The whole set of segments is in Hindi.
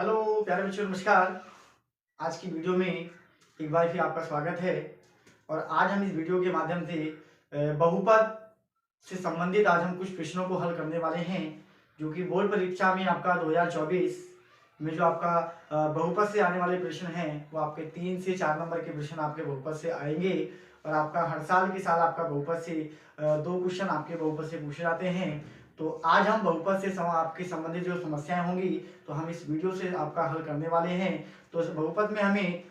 हेलो प्यारे बच्चों, नमस्कार। आज की वीडियो में एक बार फिर आपका स्वागत है। और आज हम इस वीडियो के माध्यम से बहुपद से संबंधित आज हम कुछ प्रश्नों को हल करने वाले हैं, जो कि बोर्ड परीक्षा में आपका 2024 में जो आपका बहुपद से आने वाले प्रश्न हैं वो आपके 3 से 4 नंबर के प्रश्न आपके बहुपद से आएंगे। और आपका हर साल के साल आपका बहुपद से 2 क्वेश्चन आपके बहुपद से पूछे जाते हैं। तो आज हम बहुपद से आपके संबंधित जो समस्याएं होंगी तो हम इस वीडियो से आपका हल करने वाले हैं। तो इस बहुपद में हमें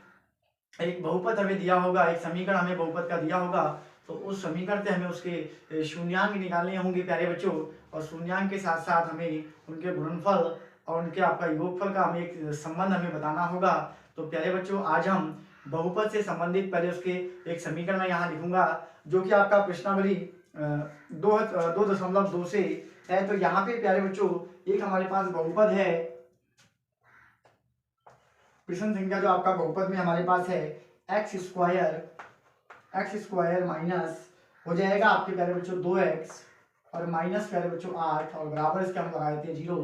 एक बहुपद हमें दिया होगा, एक समीकरण हमें बहुपद का दिया होगा। तो उस समीकरण से हमें उसके शून्यांक निकालने होंगे प्यारे बच्चों। और शून्यांक के साथ साथ हमें उनके गुणनफल और उनके आपका योगफल का हमें एक संबंध हमें बताना होगा। तो प्यारे बच्चों, आज हम बहुपद से संबंधित पहले उसके एक समीकरण मैं यहाँ लिखूंगा, जो कि आपका प्रश्नावली 2.2 से है। तो यहाँ पे प्यारे बच्चों एक हमारे पास बहुपद है, प्रश्न संख्या जो आपका बहुपद में हमारे पास है एक्स स्क्वायर माइनस हो जाएगा आपके प्यारे बच्चों 2x और माइनस प्यारे बच्चों 8 और बराबर इसके हम लगा देते हैं 0।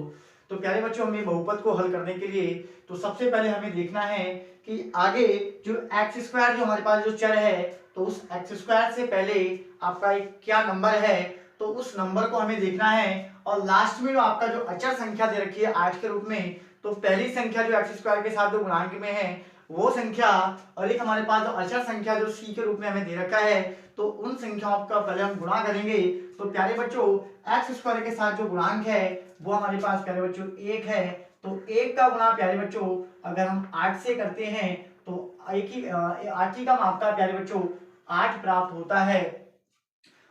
तो प्यारे बच्चों, हमें बहुपद को हल करने के लिए तो सबसे पहले हमें देखना है कि आगे जो एक्स स्क्वायर जो हमारे पास जो चर है, तो उस एक्स स्क्वायर से पहले आपका एक क्या नंबर है, तो उस नंबर को हमें देखना है। और लास्ट में जो आपका जो अचर संख्या दे रखी है 8 के रूप में, तो पहली संख्या जो एक्स स्क्वायर के साथ जो गुणांक में है वो संख्या, और एक हमारे पास जो अचर संख्या जो सी के रूप में हमें दे रखा है, तो उन संख्याओं का पहले हम गुणा करेंगे। तो प्यारे बच्चों, एक्स स्क्वायर के साथ जो गुणांक है वो हमारे पास प्यारे बच्चों 1 है। तो 1 का गुणा प्यारे बच्चों अगर हम 8 से करते हैं तो 8 का आपका प्यारे बच्चों 8 प्राप्त होता है।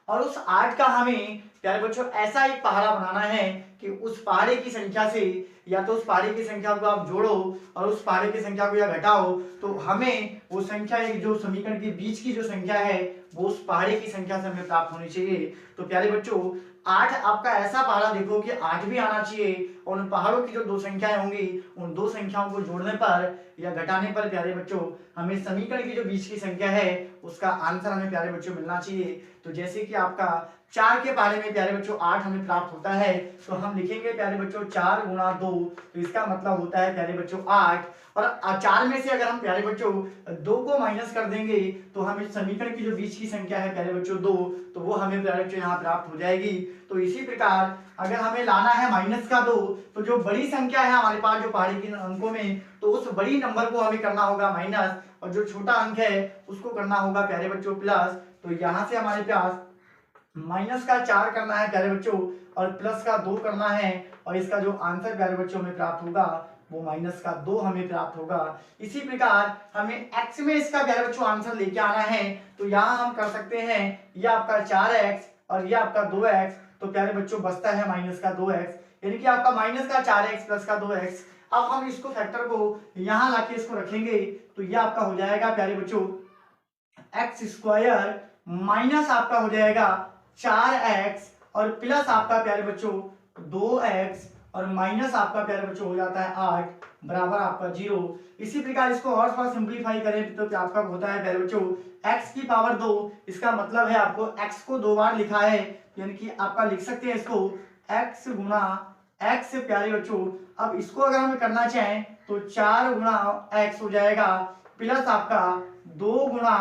और उस 8 का हमें प्यारे बच्चों ऐसा एक पहाड़ा बनाना है कि उस पहाड़े की संख्या से या तो उस पहाड़े की संख्या को आप जोड़ो और उस पहाड़े की संख्या को या घटाओ, तो हमें वो संख्या एक जो समीकरण के बीच की जो संख्या है वो उस पहाड़े की संख्या से हमें प्राप्त होनी चाहिए। तो प्यारे बच्चों 8 आपका ऐसा पहाड़ा देखो कि 8 भी आना चाहिए, और उन पहाड़ों की जो 2 संख्याएं होंगी उन 2 संख्याओं को जोड़ने पर या घटाने पर प्यारे बच्चों हमें समीकरण की जो बीच की संख्या है उसका आंसर हमें प्यारे बच्चों मिलना चाहिए। तो जैसे कि आपका 4 के पहाड़े में प्यारे बच्चों 8 हमें प्राप्त होता है, तो हम लिखेंगे प्यारे बच्चों 4 गुणा 2, तो इसका मतलब होता है प्यारे बच्चों 8। और 4 में से अगर हम प्यारे बच्चों 2 को माइनस कर देंगे तो हमें समीकरण की जो बीच की संख्या है प्यारे बच्चों 2, तो वो हमें प्यारे बच्चों यहाँ प्राप्त हो जाएगी। तो इसी प्रकार अगर हमें लाना है माइनस का 2, तो जो बड़ी संख्या है हमारे पास जो पहाड़ी के अंकों में, तो उस बड़ी नंबर को हमें करना होगा माइनस, और जो छोटा अंक है उसको करना होगा प्यारे बच्चों प्लस। तो यहाँ से हमारे पास माइनस का 4 करना है प्यारे बच्चों और प्लस का 2 करना है, और इसका जो आंसर प्यारे बच्चों हमें प्राप्त होगा वो माइनस का 2 हमें प्राप्त होगा। इसी प्रकार हमें x में इसका प्यारे बच्चों आंसर लेके आना है, तो यहाँ हम कर सकते हैं ये आपका 4x और ये आपका 2x, तो प्यारे बच्चों बचता है माइनस का 2x, यानी कि आपका माइनस का 4x प्लस का 2x। अब हम इसको फैक्टर को यहाँ लाके इसको रखेंगे, तो ये आपका हो जाएगा प्यारे बच्चों एक्स स्क्वायर माइनस आपका हो जाएगा 4x और प्लस आपका प्यारे बच्चों 2x और माइनस आपका प्यारे बच्चों हो जाता है 8 बराबर आपका 0। इसी प्रकार इसको और थोड़ा सिंपलीफाई करें तो आपका होता है प्यारे बच्चों x की पावर 2, इसका मतलब है आपको x को 2 बार लिखा है, यानी कि आपका लिख सकते हैं इसको x गुणा x प्यारे बच्चों। अब इसको अगर हम करना चाहें तो 4 गुणा x हो जाएगा प्लस आपका 2 गुणा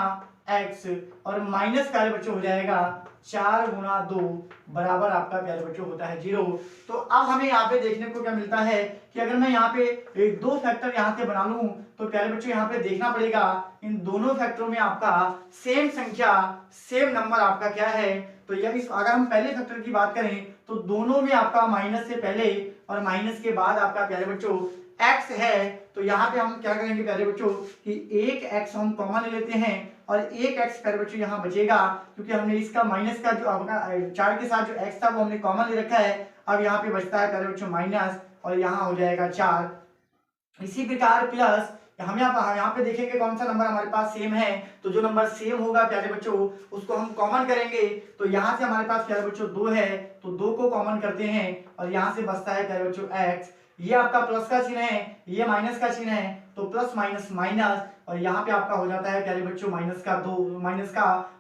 x और माइनस प्यारे बच्चों हो जाएगा 4 गुणा 2 बराबर आपका प्यारे बच्चों होता है 0। तो अब हमें यहाँ पे देखने को क्या मिलता है कि अगर मैं यहाँ पे एक 2 फैक्टर यहाँ से बना लूं, तो प्यारे बच्चों यहाँ पे देखना पड़ेगा इन दोनों फैक्टरों में आपका सेम संख्या सेम नंबर आपका क्या है। तो यदि अगर हम पहले फैक्टर की बात करें तो दोनों में आपका माइनस से पहले और माइनस के बाद आपका प्यारे बच्चों x है। तो यहाँ पे हम क्या करेंगे प्यारे बच्चों कि एक x हम कॉमन ले लेते हैं और एक x प्यारे बच्चों यहाँ बचेगा, क्योंकि हमने इसका माइनस का जो आपका 4 के साथ जो x था वो हमने कॉमन ले रखा है। अब यहाँ पे बचता है प्यारे बच्चों माइनस और यहाँ हो जाएगा 4। इसी प्रकार प्लस हम यहाँ पे देखेंगे कौन सा नंबर हमारे पास सेम है, तो जो नंबर सेम होगा प्यारे बच्चों उसको हम कॉमन करेंगे। तो यहाँ से हमारे पास प्यारे बच्चों 2 है, तो 2 को कॉमन करते हैं और यहाँ से बचता है प्यारे बच्चों x। ये आपका प्लस का चिन्ह है, ये माइनस का चिन्ह है, तो प्लस माइनस माइनस और यहाँ पे आपका हो जाता है प्यारे बच्चों माइनस का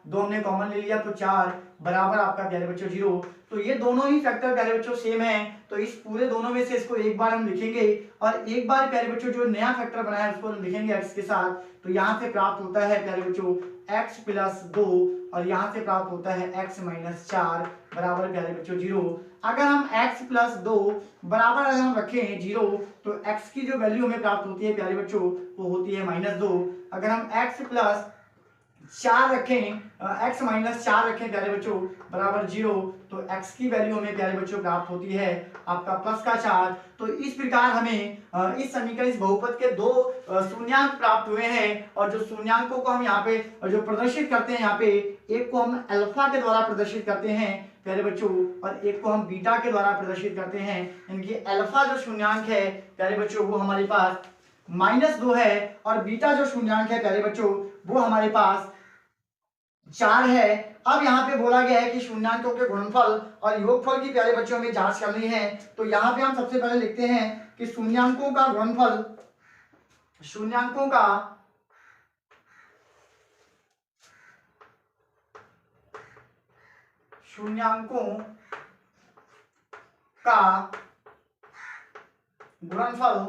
दो हमने कॉमन ले लिया तो 4 बराबर आपका प्यारे बच्चों 0। तो ये दोनों ही फैक्टर प्यारे बच्चों सेम है, तो इस पूरे दोनों में से इसको एक बार हम लिखेंगे और एक बार प्यारे बच्चों जो नया फैक्टर बना है उसको हम लिखेंगे x के साथ। तो यहाँ से प्राप्त होता है प्यारे बच्चों x प्लस 2 और यहाँ से प्राप्त होता है x माइनस 4 बराबर प्यारे बच्चों 0। अगर हम x प्लस 2 बराबर अगर हम रखें 0 तो x की जो वैल्यू हमें प्राप्त होती है प्यारे बच्चों वो होती है -2। अगर हम x प्लस 4 रखें x माइनस 4 रखें प्यारे बच्चों बराबर 0 तो x की वैल्यू हमें प्यारे बच्चों प्राप्त होती है आपका प्लस का 4। तो इस प्रकार हमें इस समीकरण इस बहुपद के दो शून्यांक प्राप्त हुए हैं और जो शून्यांकों को हम यहाँ पे जो प्रदर्शित करते हैं यहाँ पे एक को हम अल्फा के द्वारा प्रदर्शित करते हैं प्यारे बच्चों और एक को हम बीटा के द्वारा प्रदर्शित करते हैं। इनकी अल्फा जो शून्यांक है प्यारे बच्चों वो हमारे पास -2 है और बीटा जो शून्यांक है प्यारे बच्चों वो हमारे पास 4 है। अब यहाँ पे बोला गया है कि शून्यांकों के गुणनफल और योगफल की प्यारे बच्चों में जांच करनी है। तो यहाँ पे हम सबसे पहले लिखते हैं कि शून्यांकों का गुणनफल शून्यांकों का गुणनफल।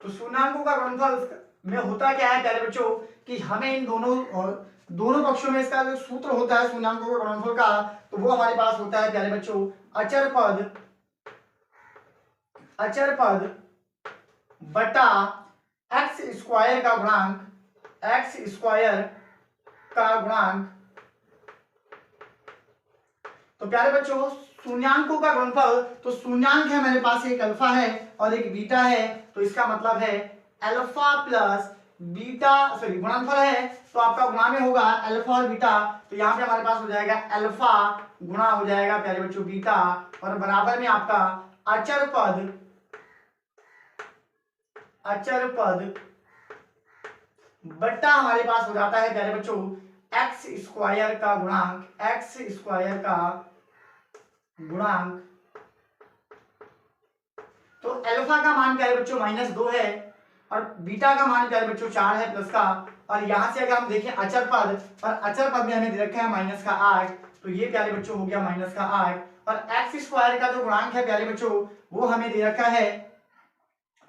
तो शून्यांकों का गुणनफल में होता क्या है प्यारे बच्चों कि हमें इन दोनों पक्षों में इसका जो सूत्र होता है शून्यांकों के गुणनफल का तो वो हमारे पास होता है प्यारे बच्चों अचर पद बटा x स्क्वायर का गुणांक। तो प्यारे बच्चों शून्यांकों का गुणनफल तो शून्यांक है मेरे पास एक अल्फा है और एक बीटा है तो इसका मतलब है अल्फा प्लस बीटा सॉरी गुणनफल है तो आपका गुणा में होगा अल्फा और बीटा। तो यहाँ पे हमारे पास हो जाएगा अल्फा गुणा हो जाएगा प्यारे बच्चों बीटा और बराबर में आपका अचर पद बट्टा हमारे पास हो जाता है प्यारे बच्चों x स्क्वायर का गुणांक। तो अल्फा का मान प्यारे बच्चों -2 है और बीटा का मान प्यारे बच्चों 4 है प्लस का। और यहां से अगर हम देखें अचर पद और अचर पद में हमें दे रखा है -8 तो ये प्यारे बच्चों हो गया -8 और x स्क्वायर का जो गुणांक है प्यारे बच्चों वो हमें दे रखा है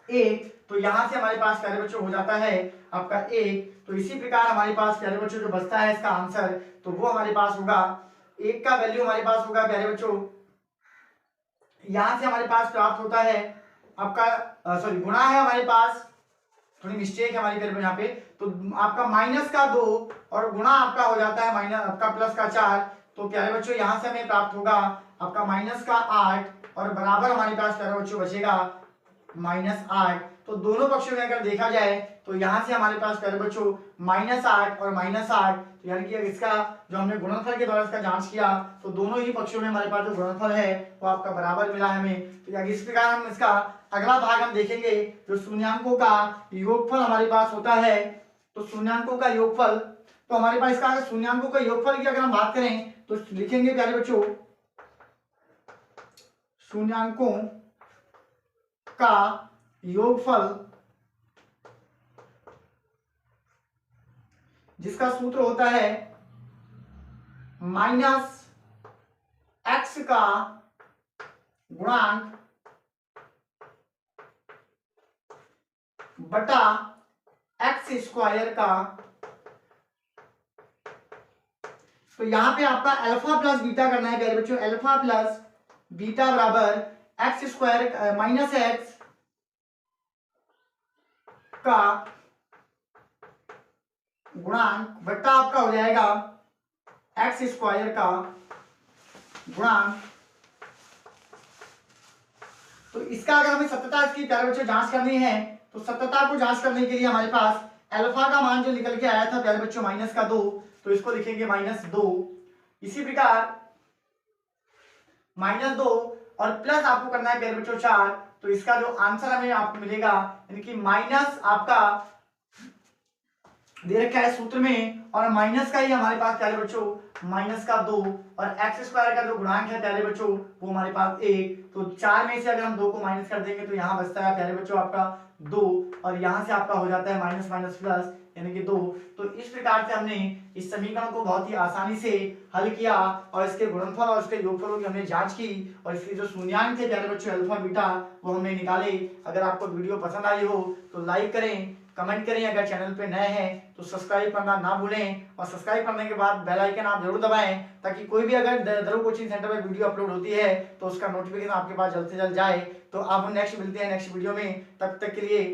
1 तो यहां से हमारे पास प्यारे बच्चों हो जाता है आपका 1। तो इसी प्रकार हमारे पास प्यारे बच्चों जो बचता है इसका आंसर तो वो हमारे पास होगा 1 का वैल्यू हमारे पास होगा प्यारे बच्चों यहां से हमारे पास प्राप्त होता है आपका सॉरी गुणा है हमारे पास थोड़ी मिस्टेक है हमारी तरफ यहाँ पे तो आपका -2 और गुणा आपका हो जाता है आपका +4। तो प्यारे बच्चों यहाँ से हमें प्राप्त होगा आपका -8 और बराबर हमारे पास प्यारे बच्चों बचेगा -8। तो दोनों पक्षों में अगर देखा जाए तो यहाँ से हमारे पास प्यारे बच्चों -8 और -8 तो यानी कि इसका जो हमने गुणनफल के द्वारा इसका जांच किया तो दोनों ही पक्षों में हमारे पास जो गुणनफल है वो आपका बराबर मिला है हमें। तो इस प्रकार हम इसका अगला भाग हम देखेंगे जो शून्यांकों का योगफल हमारे पास होता है। तो शून्यांकों का योगफल तो हमारे पास इसका शून्यांकों का योगफल की अगर हम बात करें तो लिखेंगे प्यारे बच्चों शून्यांकों का योगफल जिसका सूत्र होता है -x का गुणांक बटा x स्क्वायर का। तो यहां पे आपका अल्फा प्लस बीटा करना है प्यारे बच्चों अल्फा प्लस बीटा बराबर x स्क्वायर -x का गुणांक बट्टा आपका हो जाएगा x स्क्वायर का गुणांक। तो इसका अगर हमें सत्यता इसकी प्यारे बच्चों जांच करनी है तो सत्यता को जांच करने के लिए हमारे पास अल्फा का मान जो निकल के आया था प्यारे बच्चों -2 तो इसको लिखेंगे -2। इसी प्रकार -2 और प्लस आपको करना है प्यारे बच्चों 4 तो इसका जो आंसर हमें आपको मिलेगा यानी कि माइनस आपका दे रखा है सूत्र में, और माइनस का ही हमारे पास प्यारे बच्चों माइनस का 2, और एक्स स्क्वायर का जो गुणांक है प्यारे बच्चों वो हमारे पास 1। तो 4 में से अगर हम 2 को माइनस कर देंगे तो यहाँ बचता है प्यारे बच्चों आपका 2, और यहाँ से आपका हो जाता है माइनस माइनस प्लस यानी कि 2। तो इस प्रकार से हमने इस समीकरण को बहुत ही आसानी से हल किया, और इसके गुणनफल और इसके योगफलों की हमने जांच की, और इसके जो शून्यांक थे प्यारे बच्चों अल्फा बीटा वो हमने निकाले। अगर आपको वीडियो पसंद आई हो तो लाइक करें, कमेंट करें, अगर चैनल पे नए हैं तो सब्सक्राइब करना ना भूलें, और सब्सक्राइब करने के बाद बेल आइकन आप जरूर दबाएं ताकि कोई भी अगर ध्रुव कोचिंग सेंटर में वीडियो अपलोड होती है तो उसका नोटिफिकेशन आपके पास जल्द से जल्द जाए। तो अब हम नेक्स्ट मिलते हैं नेक्स्ट वीडियो में, तब तक के लिए